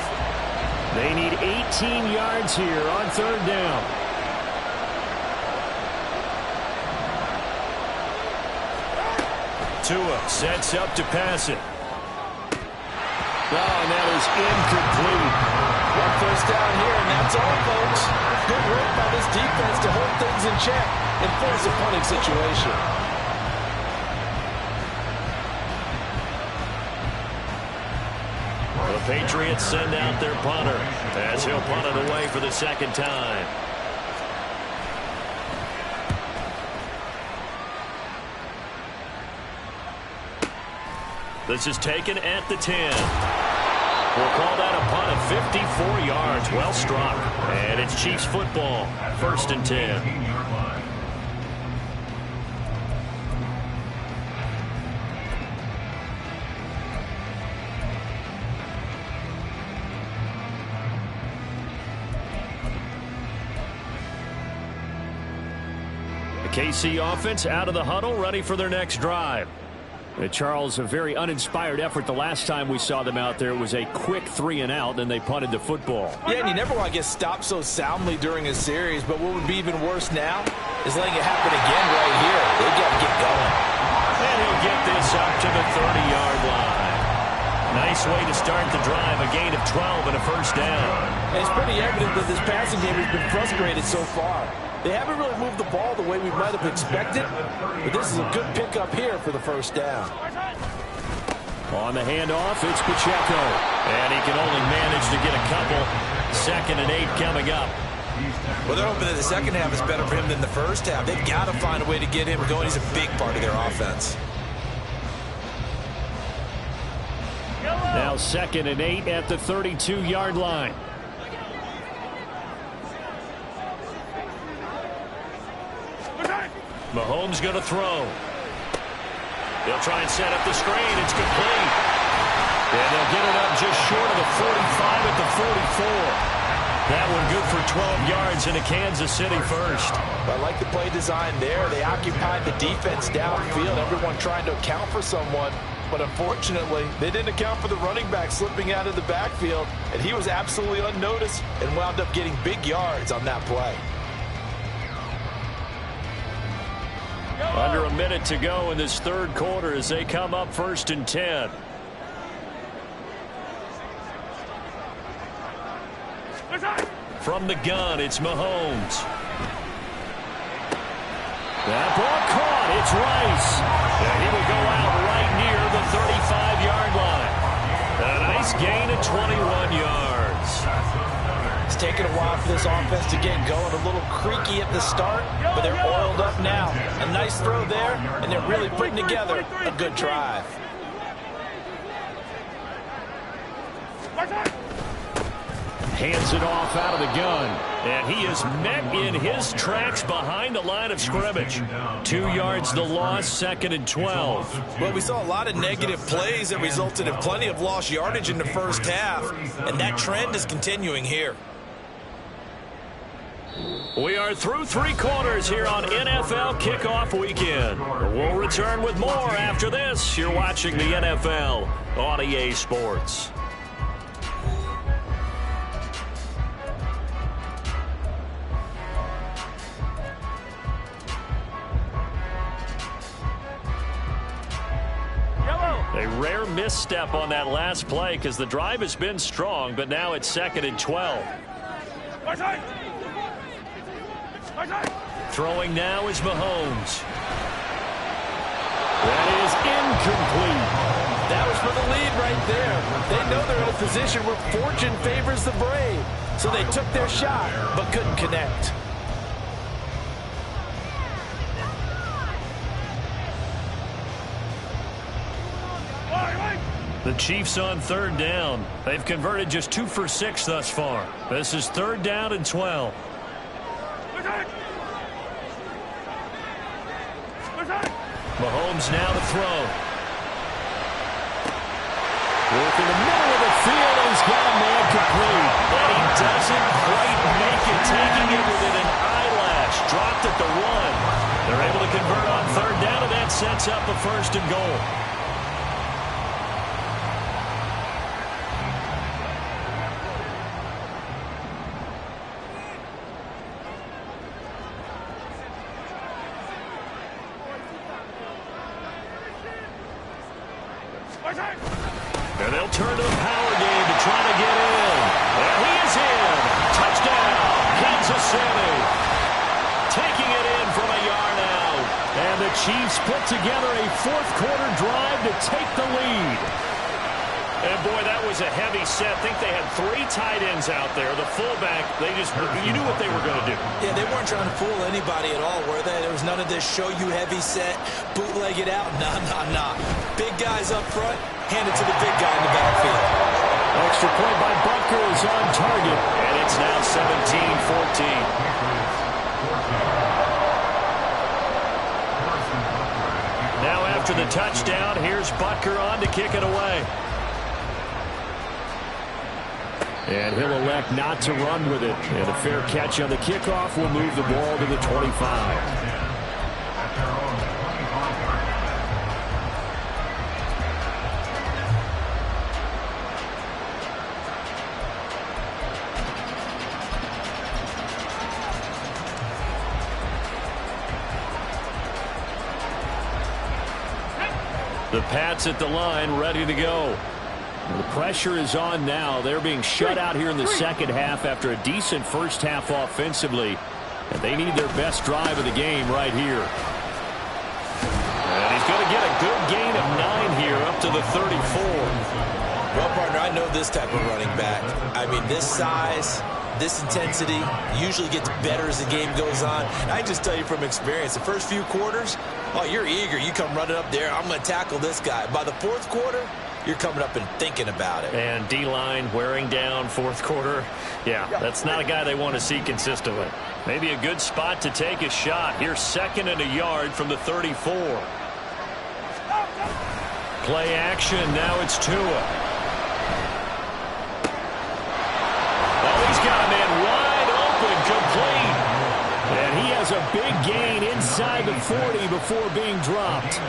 They need 18 yards here on 3rd down. Tua sets up to pass it. Oh, and that is incomplete. One first down here, and that's all, folks. Good work by this defense to hold things in check and force a punting situation. The Patriots send out their punter as he'll punt it away for the 2nd time. This is taken at the 10. We'll call that a punt of 54 yards. Well struck. And it's Chiefs football. 1st and 10. The KC offense out of the huddle, ready for their next drive. Charles, a very uninspired effort the last time we saw them out there. It was a quick 3 and out, then they punted the football. Yeah, and you never want to get stopped so soundly during a series, but what would be even worse now is letting it happen again right here. They've got to get going. And he'll get this up to the 30-yard line. Nice way to start the drive, a gain of 12 and a first down. And it's pretty evident that this passing game has been frustrated so far. They haven't really moved the ball the way we might have expected, but this is a good pickup here for the first down. On the handoff, it's Pacheco. And he can only manage to get a couple. 2nd and 8 coming up. Well, they're hoping that the second half is better for him than the first half. They've got to find a way to get him going. He's a big part of their offense. Now 2nd and 8 at the 32-yard line. Mahomes going to throw. They'll try and set up the screen. It's complete. And they'll get it up just short of the 45 at the 44. That one good for 12 yards into Kansas City first. I like the play design there. They occupied the defense downfield, everyone trying to account for someone. But unfortunately, they didn't account for the running back slipping out of the backfield, and he was absolutely unnoticed and wound up getting big yards on that play. Under a minute to go in this third quarter as they come up 1st and 10. From the gun, it's Mahomes. That ball caught. It's Rice. And he will go out right near the 35-yard line. A nice gain of 21 yards. It's taken a while for this offense to get going. A little creaky at the start, but they're oiled up now. A nice throw there, and they're really putting together a good drive. Hands it off out of the gun. And he is met in his tracks behind the line of scrimmage. 2 yards the loss, 2nd and 12. Well, we saw a lot of negative plays that resulted in plenty of lost yardage in the first half, and that trend is continuing here. We are through 3 quarters here on NFL Kickoff Weekend. We'll return with more after this. You're watching the NFL on EA Sports. A rare misstep on that last play because the drive has been strong, but now it's 2nd and 12. Throwing now is Mahomes. That is incomplete. That was for the lead right there. They know they're in a position where fortune favors the brave. So they took their shot, but couldn't connect. The Chiefs on 3rd down. They've converted just 2 for 6 thus far. This is 3rd down and 12. Mahomes now to throw. Work in the middle of the field, and he's got a man complete. But he doesn't quite make it, taking it within an eyelash. Dropped at the 1. They're able to convert on 3rd down, and that sets up a 1st and goal. And they'll turn to the power game to try to get in. And he is in. Touchdown, Kansas City. Taking it in from a yard out. And the Chiefs put together a 4th quarter drive to take the lead. And boy, that was a heavy set. I think they had 3 tight ends out there. The fullback, you knew what they were going to do. Yeah, they weren't trying to fool anybody at all, were they? There was none of this show you heavy set, bootleg it out. Nah. Big guys up front, hand it to the big guy in the backfield. Extra point by Butker is on target. And it's now 17-14. Now after the touchdown, here's Butker on to kick it away. And he'll elect not to run with it. And a fair catch on the kickoff will move the ball to the 25. The Pats at the line, ready to go. The pressure is on now. They're being shut out here in the second half after a decent first half offensively. And they need their best drive of the game right here. And he's going to get a good gain of 9 here up to the 34. Well, partner, I know this type of running back. I mean, this size, this intensity usually gets better as the game goes on. And I just tell you from experience, the first few quarters, oh, you're eager. You come running up there, I'm going to tackle this guy. By the 4th quarter, you're coming up and thinking about it. And D-line wearing down 4th quarter. Yeah, that's not a guy they want to see consistently. Maybe a good spot to take a shot. Here's 2nd and a yard from the 34. Play action. Now it's Tua. Oh, he's got a man has a big gain inside the 40 before being dropped.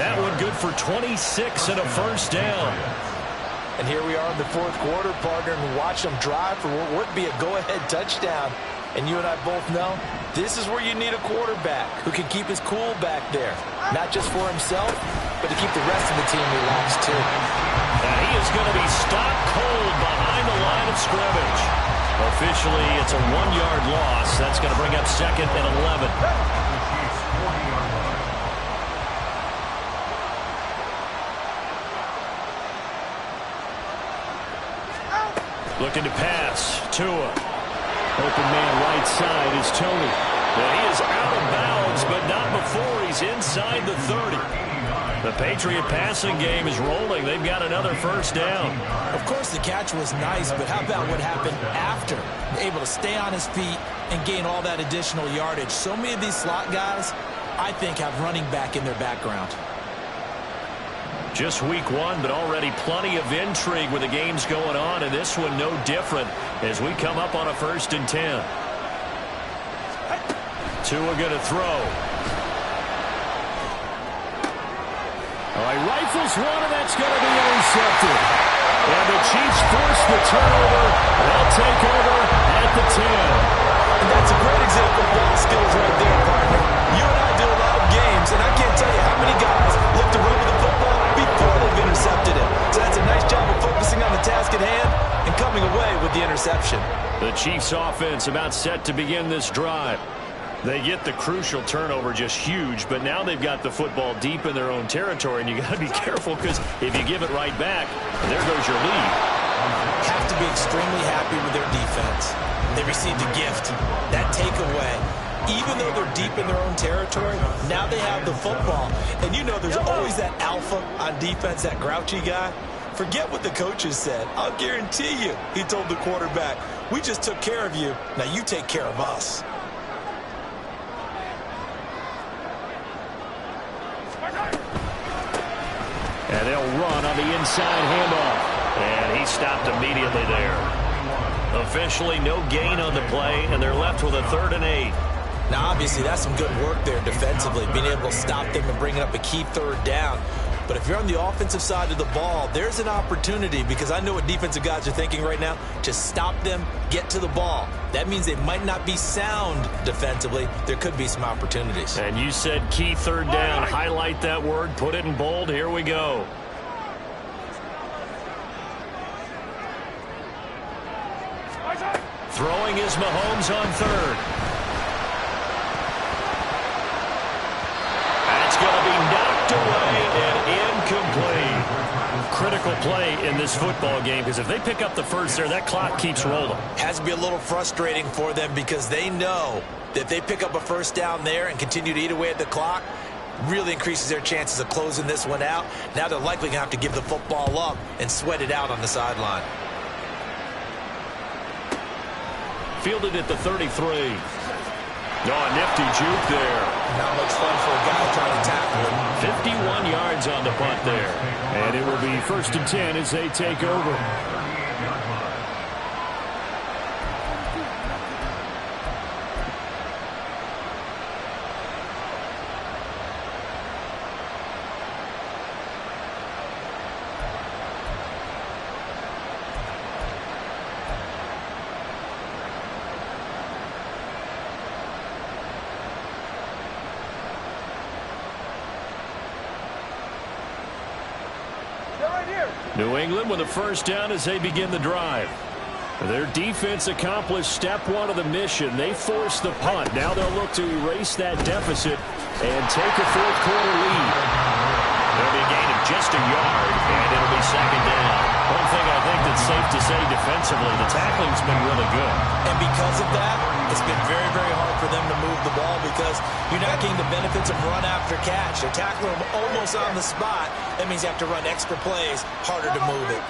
That one good for 26 and a first down. And here we are in the fourth quarter, partner, and watch them drive for what would be a go-ahead touchdown. And you and I both know this is where you need a quarterback who can keep his cool back there. Not just for himself, but to keep the rest of the team relaxed too. And he is going to be stopped cold behind the line of scrimmage. Officially, it's a 1-yard loss. That's going to bring up 2nd and 11. Looking to pass. Tua. Open man right side is Tony. And he is out of bounds, but not before he's inside the 30. The Patriot passing game is rolling. They've got another first down. Of course, the catch was nice, but how about what happened after? Able to stay on his feet and gain all that additional yardage. So many of these slot guys, I think, have running back in their background. Just week 1, but already plenty of intrigue with the games going on, and this one no different as we come up on a 1st and 10. Tua going to throw. All right, rifles one, and that's going to be intercepted. And the Chiefs force the turnover. They'll take over at the 10. And that's a great example of ball skills right there, partner. You and I do a lot of games, and I can't tell you how many guys look to run with the football before they've intercepted it. So that's a nice job of focusing on the task at hand and coming away with the interception. The Chiefs offense about set to begin this drive. They get the crucial turnover, just huge, but now they've got the football deep in their own territory, and you got to be careful because if you give it right back, there goes your lead. Have to be extremely happy with their defense. They received a gift, that takeaway. Even though they're deep in their own territory, now they have the football. And you know there's always that alpha on defense, that grouchy guy. Forget what the coaches said. I'll guarantee you, he told the quarterback, we just took care of you. Now you take care of us. And they'll run on the inside handoff. And he stopped immediately there. Officially no gain on the play, and they're left with a 3rd and 8. Now, obviously, that's some good work there defensively, being able to stop them and bringing up a key 3rd down. But if you're on the offensive side of the ball, there's an opportunity, because I know what defensive guys are thinking right now. Just stop them, get to the ball. That means they might not be sound defensively. There could be some opportunities. And you said key 3rd down. Highlight that word, put it in bold. Here we go. Throwing is Mahomes on 3rd. That's going to be knocked away and incomplete. Critical play in this football game, because if they pick up the first there, that clock keeps rolling. Has to be a little frustrating for them, because they know that if they pick up a first down there and continue to eat away at the clock, really increases their chances of closing this one out. Now they're likely going to have to give the football up and sweat it out on the sideline. Fielded at the 33. Oh, nifty juke there. Not much fun for a guy trying to tackle him. 51 yards on the punt there. And it will be 1st and 10 as they take over. New England with a first down as they begin the drive. Their defense accomplished step 1 of the mission. They forced the punt. Now they'll look to erase that deficit and take a 4th quarter lead. There'll be a gain of just a yard, and it'll be 2nd down. One thing I think that's safe to say defensively, the tackling's been really good. And because of that, it's been very, very hard for them to move the ball, because you're not getting the benefits of run after catch. They're tackling them almost on the spot. That means you have to run extra plays, harder to move it.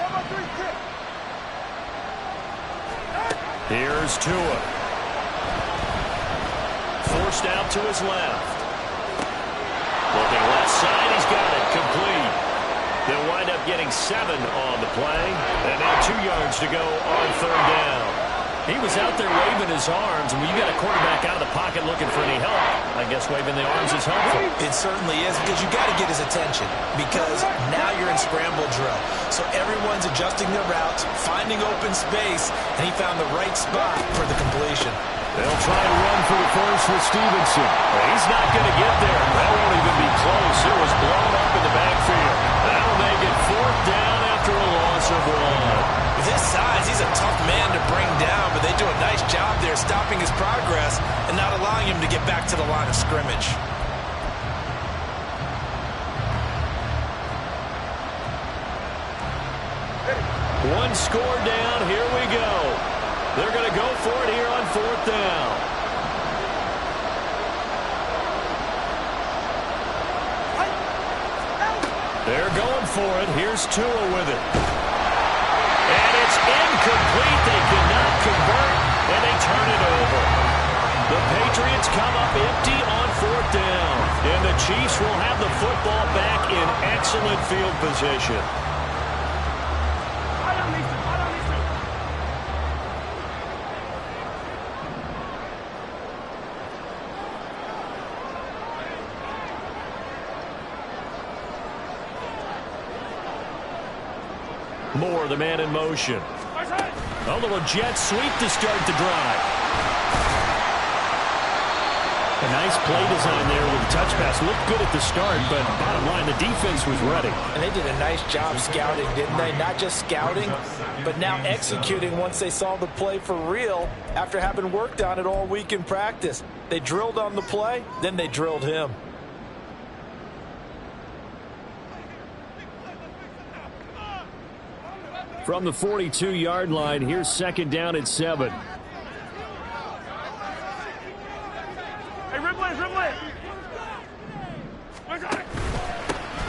Here's Tua. Forced out to his left. Looking left side, he's got it complete. They'll wind up getting 7 on the play. And now 2 yards to go on 3rd down. He was out there waving his arms, and when you got a quarterback out of the pocket looking for any help, I guess waving the arms is helpful. It certainly is, because you got to get his attention, because now you're in scramble drill. So everyone's adjusting their routes, finding open space, and he found the right spot for the completion. They'll try to run for the first with Stevenson. Well, he's not going to get there. That won't even be close. It was blown up in the backfield. That'll make it 4th down after a loss of 1. With his size, he's a tough man to bring down, but they do a nice job there stopping his progress and not allowing him to get back to the line of scrimmage. One score down. Here we go. They're going to go for it here on 4th down. They're going for it. Here's Tua with it. And it's incomplete. They cannot convert, and they turn it over. The Patriots come up empty on 4th down, and the Chiefs will have the football back in excellent field position. Moore, the man in motion. A little jet sweep to start the drive. A nice play design there with the touch pass. Looked good at the start, but bottom line, the defense was ready. And they did a nice job scouting, didn't they? Not just scouting, but now executing once they saw the play for real after having worked on it all week in practice. They drilled on the play, then they drilled him. From the 42-yard line, here's 2nd down at 7. Hey, Ripley.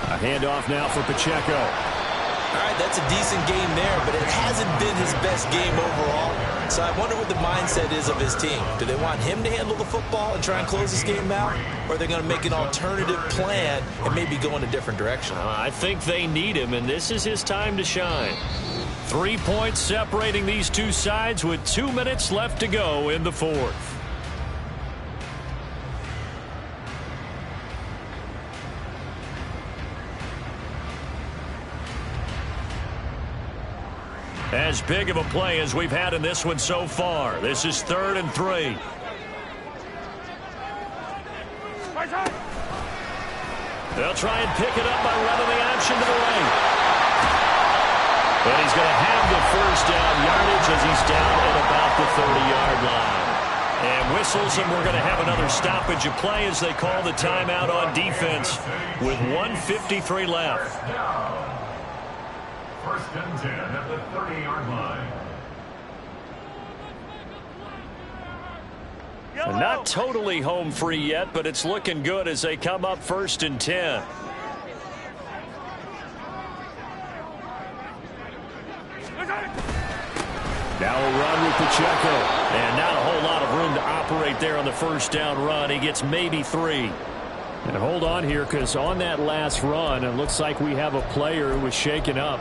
A handoff now for Pacheco. All right, that's a decent game there, but it hasn't been his best game overall. So I wonder what the mindset is of his team. Do they want him to handle the football and try and close this game out? Or are they going to make an alternative plan and maybe go in a different direction? I think they need him, and this is his time to shine. 3 points separating these two sides with 2 minutes left to go in the 4th. As big of a play as we've had in this one so far. This is 3rd and 3. They'll try and pick it up by running the option to the right. But he's going to have the 1st down yardage as he's down at about the 30-yard line. And whistles, and we're going to have another stoppage of play as they call the timeout on defense with 1:53 left. 1st and 10 at the 30-yard line. And not totally home free yet, but it's looking good as they come up 1st and 10. Now a run with Pacheco. And not a whole lot of room to operate there on the 1st down run. He gets maybe 3. And hold on here, because on that last run, it looks like we have a player who was shaken up.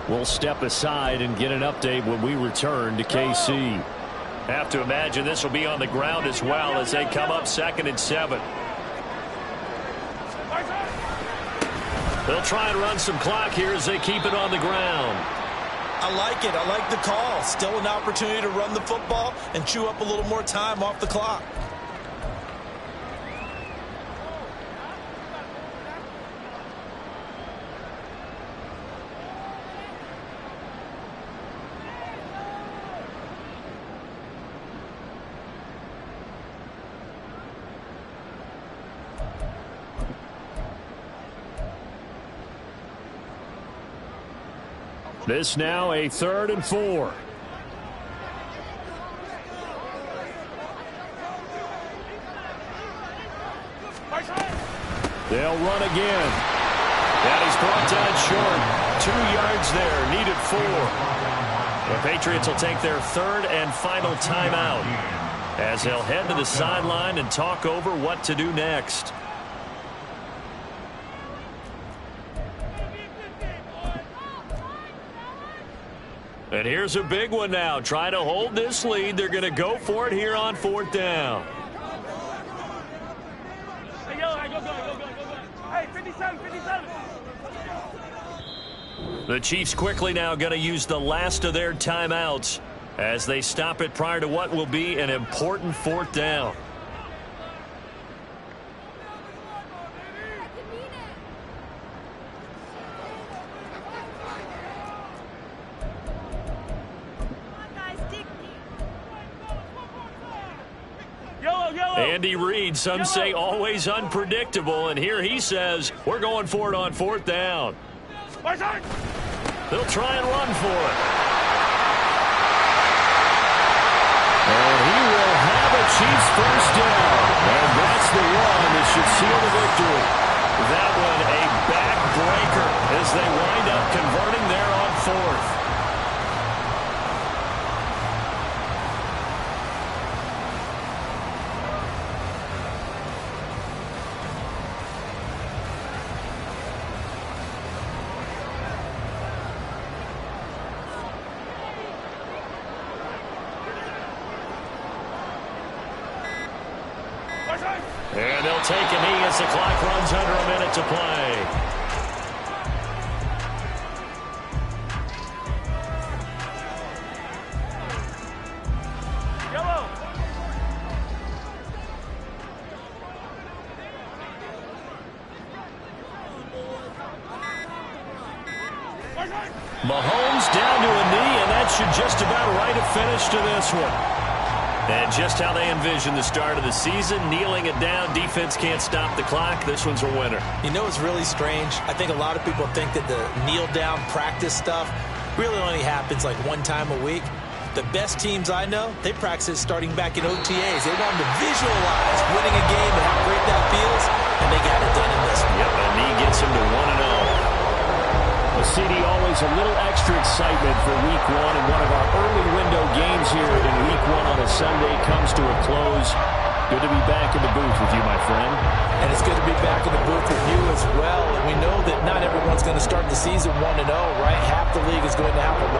We'll step aside and get an update when we return to KC. Have to imagine this will be on the ground as well as they come up 2nd and 7. They'll try and run some clock here as they keep it on the ground. I like it. I like the call. Still an opportunity to run the football and chew up a little more time off the clock. This now a 3rd and 4. They'll run again. And he's brought down short. 2 yards there. Needed 4. The Patriots will take their 3rd and final timeout as they'll head to the sideline and talk over what to do next. And here's a big one now. Trying to hold this lead. They're going to go for it here on 4th down. Hey, yo, go. Hey, 57. The Chiefs quickly now going to use the last of their timeouts as they stop it prior to what will be an important 4th down. Andy Reid, some say always unpredictable, and here he says, we're going for it on 4th down. They'll try and run for it. And he will have a Chiefs first down. And that's the one that should seal the victory. That one a backbreaker as they wind up converting there on 4th. And they'll take a knee as the clock runs under a minute to play. Yellow. Mahomes down to a knee, and that should just about write a finish to this one. And just how they envision the start of the season, kneeling it down, defense can't stop the clock. This one's a winner. You know, it's really strange. I think a lot of people think that the kneel-down practice stuff really only happens like one time a week. The best teams I know, they practice starting back in OTAs. They want to visualize winning a game and how great that feels, and they got it done in this one. Yep, a knee gets him to 1-0. Well, CD, always a little extra excitement for Week 1, and one of our early window games here in Week 1 on a Sunday comes to a close. Good to be back in the booth with you, my friend. And it's good to be back in the booth with you as well. And we know that not everyone's going to start the season 1-0, right? Half the league is going to have a